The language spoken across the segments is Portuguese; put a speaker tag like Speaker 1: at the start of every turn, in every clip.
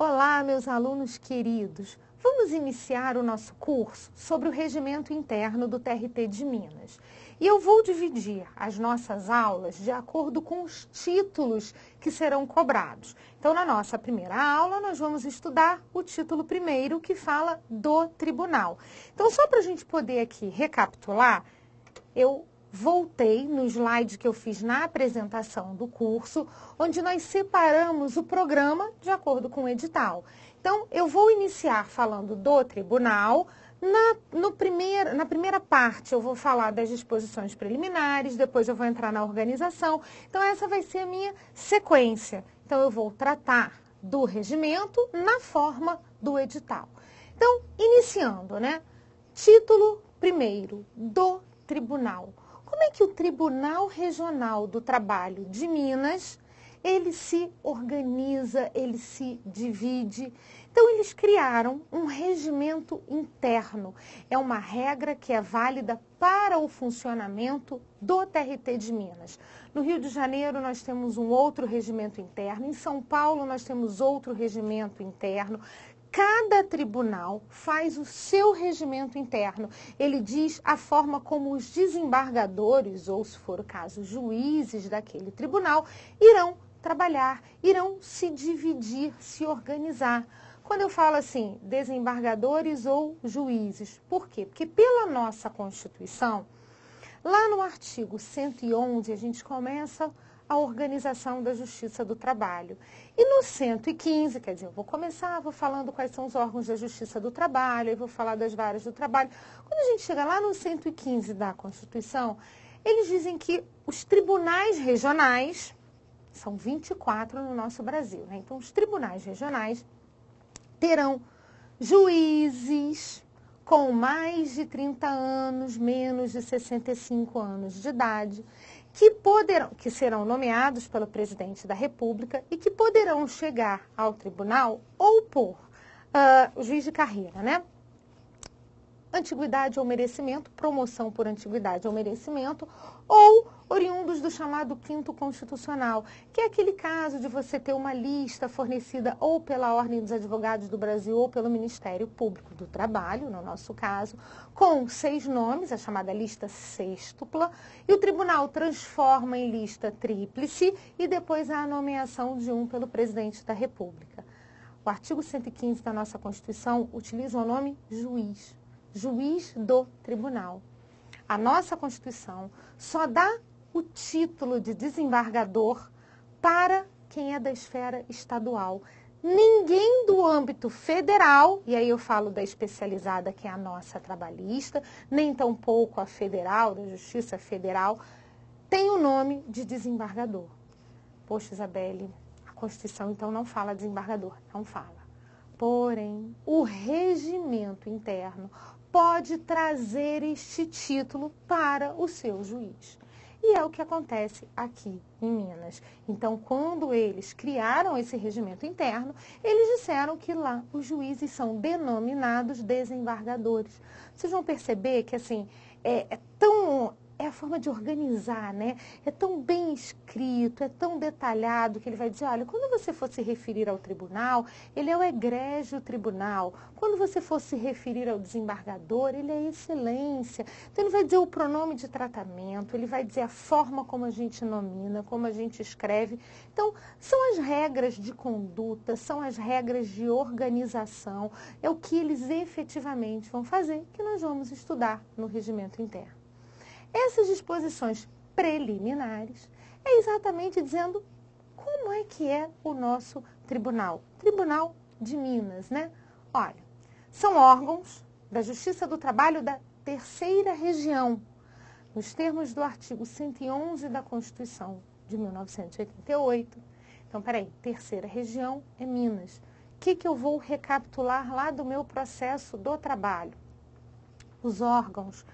Speaker 1: Olá, meus alunos queridos. Vamos iniciar o nosso curso sobre o regimento interno do TRT de Minas. E eu vou dividir as nossas aulas de acordo com os títulos que serão cobrados. Então, na nossa primeira aula, nós vamos estudar o título primeiro, que fala do tribunal. Então, só para a gente poder aqui recapitular, eu voltei no slide que eu fiz na apresentação do curso, onde nós separamos o programa de acordo com o edital. Então, eu vou iniciar falando do tribunal. Na primeira parte, eu vou falar das disposições preliminares, depois eu vou entrar na organização. Então, essa vai ser a minha sequência. Então, eu vou tratar do regimento na forma do edital. Então, iniciando, né? Título primeiro do tribunal. Como é que o Tribunal Regional do Trabalho de Minas, ele se organiza, ele se divide? Então, eles criaram um regimento interno. É uma regra que é válida para o funcionamento do TRT de Minas. No Rio de Janeiro, nós temos um outro regimento interno. Em São Paulo, nós temos outro regimento interno. Cada tribunal faz o seu regimento interno. Ele diz a forma como os desembargadores, ou se for o caso, juízes daquele tribunal, irão trabalhar, irão se dividir, se organizar. Quando eu falo assim, desembargadores ou juízes, por quê? Porque pela nossa Constituição, lá no artigo 111, a gente começa a organização da Justiça do Trabalho. E no 115, quer dizer, eu vou falando quais são os órgãos da Justiça do Trabalho, eu vou falar das varas do trabalho. Quando a gente chega lá no 115 da Constituição, eles dizem que os tribunais regionais, são 24 no nosso Brasil, né? Então, os tribunais regionais terão juízes com mais de 30 anos, menos de 65 anos de idade, que serão nomeados pelo presidente da República e que poderão chegar ao tribunal ou por juiz de carreira, né? Antiguidade ou merecimento, promoção por antiguidade ou merecimento, ou oriundos do chamado quinto constitucional, que é aquele caso de você ter uma lista fornecida ou pela Ordem dos Advogados do Brasil ou pelo Ministério Público do Trabalho, no nosso caso, com 6 nomes, a chamada lista sêxtupla, e o tribunal transforma em lista tríplice e depois há a nomeação de um pelo presidente da República. O artigo 115 da nossa Constituição utiliza o nome juiz. Juiz do tribunal. A nossa Constituição só dá o título de desembargador para quem é da esfera estadual. Ninguém do âmbito federal, e aí eu falo da especializada, que é a nossa trabalhista, nem tampouco a federal, da Justiça Federal, tem o nome de desembargador. Poxa, Isabelle, a Constituição então não fala desembargador, não fala. Porém, o regimento interno pode trazer este título para o seu juiz. E é o que acontece aqui em Minas. Então, quando eles criaram esse regimento interno, eles disseram que lá os juízes são denominados desembargadores. Vocês vão perceber que, assim, é a forma de organizar, né? É tão bem escrito, é tão detalhado que ele vai dizer, olha, quando você for se referir ao tribunal, ele é o egrégio tribunal. Quando você for se referir ao desembargador, ele é excelência. Então, ele vai dizer o pronome de tratamento, ele vai dizer a forma como a gente nomina, como a gente escreve. Então, são as regras de conduta, são as regras de organização, é o que eles efetivamente vão fazer, que nós vamos estudar no regimento interno. Essas disposições preliminares é exatamente dizendo como é que é o nosso tribunal. Tribunal de Minas, né? Olha, são órgãos da Justiça do Trabalho da terceira região, nos termos do artigo 111 da Constituição de 1988. Então, peraí, terceira região é Minas. O que eu vou recapitular lá do meu processo do trabalho? Os órgãos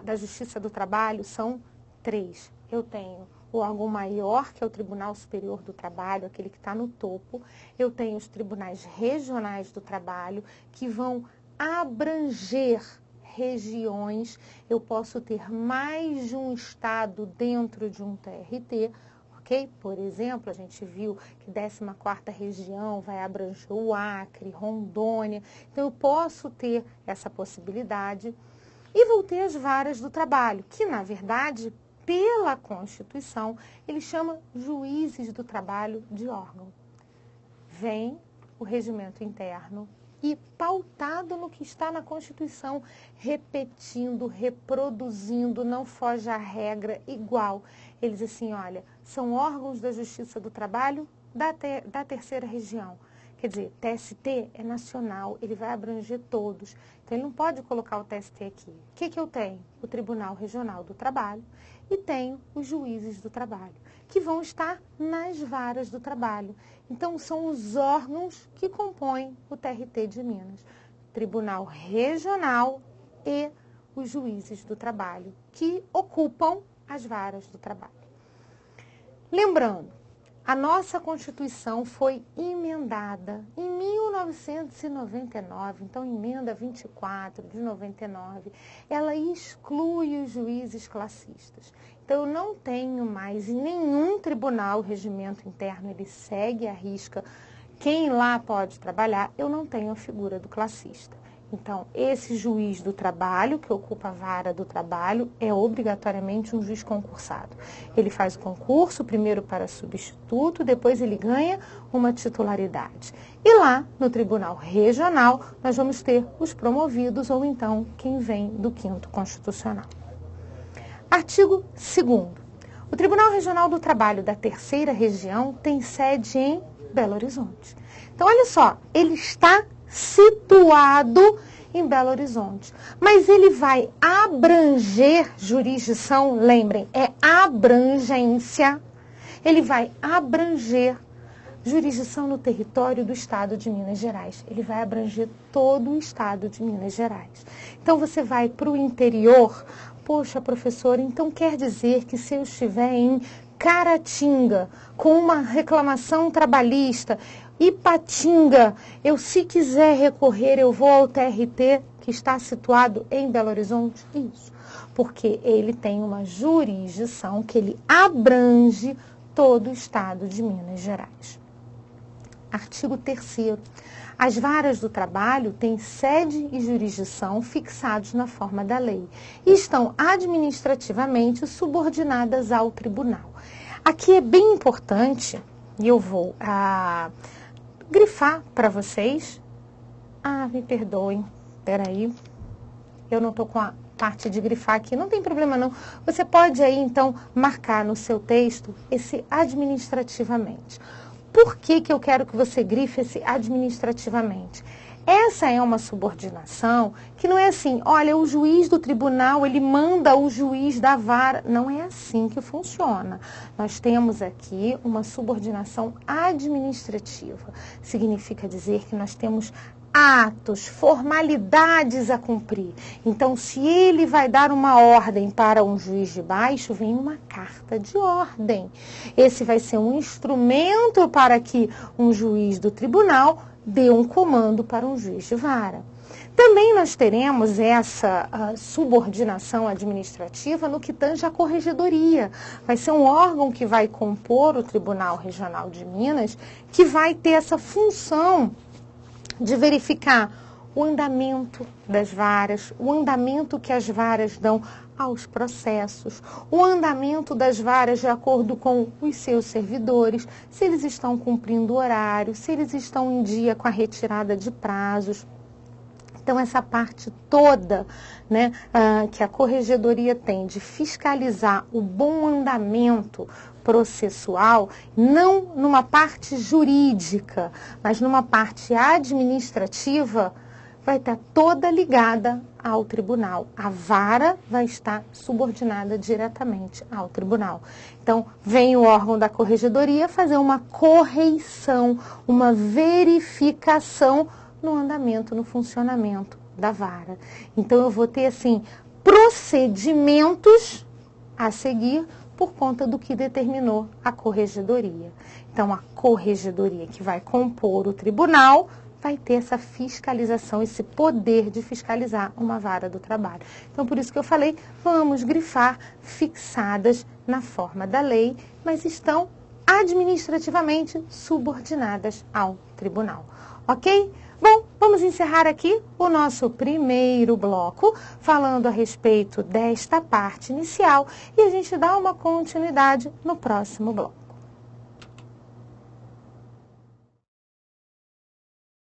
Speaker 1: da Justiça do Trabalho são 3. Eu tenho o órgão maior, que é o Tribunal Superior do Trabalho, aquele que está no topo. Eu tenho os tribunais regionais do trabalho, que vão abranger regiões. Eu posso ter mais de um estado dentro de um TRT, ok? Por exemplo, a gente viu que 14ª região vai abranger o Acre, Rondônia. Então, eu posso ter essa possibilidade. E vou ter as varas do trabalho, que, na verdade, pela Constituição, ele chama juízes do trabalho de órgão. Vem o regimento interno e pautado no que está na Constituição, repetindo, reproduzindo, não foge à regra, igual. Eles assim, olha, são órgãos da Justiça do Trabalho da 3ª região. Quer dizer, TST é nacional, ele vai abranger todos. Então, ele não pode colocar o TST aqui. O que eu tenho? O Tribunal Regional do Trabalho e tenho os juízes do trabalho, que vão estar nas varas do trabalho. Então, são os órgãos que compõem o TRT de Minas. Tribunal Regional e os juízes do trabalho, que ocupam as varas do trabalho. Lembrando, a nossa Constituição foi emendada em 1999, então emenda 24 de 99, ela exclui os juízes classistas. Então, eu não tenho mais em nenhum tribunal o regimento interno, ele segue à risca quem lá pode trabalhar, eu não tenho a figura do classista. Então, esse juiz do trabalho, que ocupa a vara do trabalho, é obrigatoriamente um juiz concursado. Ele faz o concurso, primeiro para substituto, depois ele ganha uma titularidade. E lá, no Tribunal Regional, nós vamos ter os promovidos, ou então quem vem do 5º Constitucional. Artigo 2º. O Tribunal Regional do Trabalho da 3ª Região tem sede em Belo Horizonte. Então, olha só, ele está situado em Belo Horizonte. Mas ele vai abranger jurisdição, lembrem, é abrangência. Ele vai abranger jurisdição no território do Estado de Minas Gerais. Ele vai abranger todo o Estado de Minas Gerais. Então, você vai para o interior. Poxa, professora, então quer dizer que se eu estiver em Caratinga com uma reclamação trabalhista, Ipatinga, se quiser recorrer, eu vou ao TRT que está situado em Belo Horizonte? Isso, porque ele tem uma jurisdição que ele abrange todo o Estado de Minas Gerais. Artigo 3º. As varas do trabalho têm sede e jurisdição fixados na forma da lei e estão administrativamente subordinadas ao tribunal. Aqui é bem importante, e eu vou grifar para vocês. Me perdoem, peraí, eu não estou com a parte de grifar aqui, não tem problema não. Você pode aí, então, marcar no seu texto esse administrativamente. Por que eu quero que você grife esse administrativamente? Essa é uma subordinação que não é assim, olha, o juiz do tribunal, ele manda o juiz da vara. Não é assim que funciona. Nós temos aqui uma subordinação administrativa. Significa dizer que nós temos atos, formalidades a cumprir. Então, se ele vai dar uma ordem para um juiz de baixo, vem uma carta de ordem. Esse vai ser um instrumento para que um juiz do tribunal dê um comando para um juiz de vara. Também nós teremos essa subordinação administrativa no que tange à corregedoria. Vai ser um órgão que vai compor o Tribunal Regional de Minas, que vai ter essa função de verificar o andamento das varas, o andamento que as varas dão aos processos, o andamento das varas de acordo com os seus servidores, se eles estão cumprindo o horário, se eles estão em dia com a retirada de prazos. Então, essa parte toda, né, que a corregedoria tem de fiscalizar o bom andamento processual, não numa parte jurídica, mas numa parte administrativa, vai estar toda ligada ao tribunal. A vara vai estar subordinada diretamente ao tribunal. Então, vem o órgão da corregedoria fazer uma correição, uma verificação no andamento, no funcionamento da vara. Então, eu vou ter, assim, procedimentos a seguir por conta do que determinou a corregedoria. Então, a corregedoria que vai compor o tribunal vai ter essa fiscalização, esse poder de fiscalizar uma vara do trabalho. Então, por isso que eu falei, vamos grifar fixadas na forma da lei, mas estão administrativamente subordinadas ao tribunal. Ok? Bom, vamos encerrar aqui o nosso primeiro bloco, falando a respeito desta parte inicial, e a gente dá uma continuidade no próximo bloco.